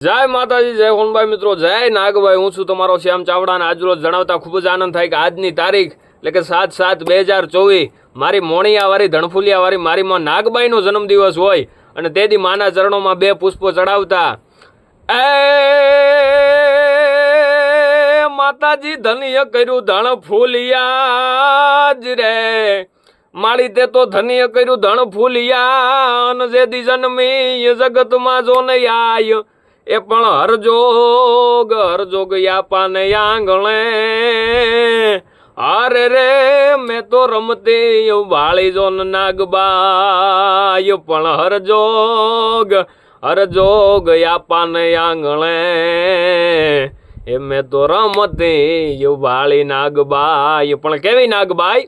જય માતાજી, જય હોનભાઈ મિત્રો, જય નાગભાઈ। હું છું તમારો શ્યામ ચાવડા અને આજરોજ જણાવતા ખૂબ જ આનંદ થાય કે આજની તારીખ એટલે કે 7/7/2024 મારી મોણિયાવાળી ધણફુલિયાવાળી મારી માં નાગબાઈનો જન્મદિવસ હોય અને તેથી માના ચરણોમાં 2 પુષ્પો ચડાવતા એ માતાજી ધન્ય કર્યું ધણફુલિયા જ રે માળી તે તો ધન્ય કર્યું ધણફુલિયા અને જેથી જન્મી જગતમાં જો ને આય એ પણ હરજોગ યાપાને આંગણે અરે રે મેં તો રમતી વાળી જો નાગબાઈ પણ હરજોગ યાપાને આંગણે એ મેં તો રમતી વાળી નાગબાઈ પણ કેવી નાગબાઈ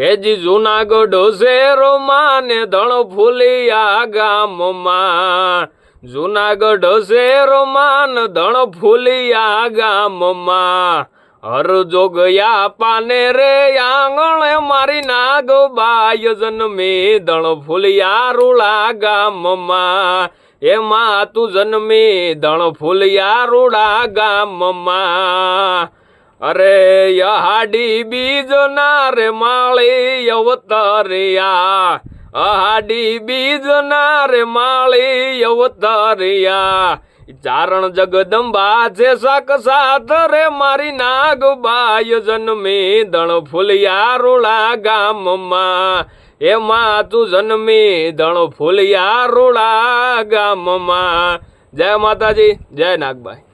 એજી જુનાગઢ શેરો માને ધણફુલિયા ગામમાં જુનાગઢ શેરો માન ધણફુલિયા ગામમાં હરજોગ યાપાને રે આંગણે મારી નાગબાઈ જન્મી ધણફુલિયા રૂડા ગામમાં એમાં તું જન્મી ધણફુલિયા રૂડા ગામમાં અરે યહાડી બીજ ના રે માળી અવતરિયા અહાડી બીજ ના રે માળી અવતરિયા ચારણ જગદંબા છે સાક સાથ રે મારી નાગબાઈ જન્મી ધણફુલિયા રૂડા ગામમાં એમાં તું જન્મી ધણફુલિયા રૂડા ગામમાં। જય માતાજી, જય નાગબાઈ।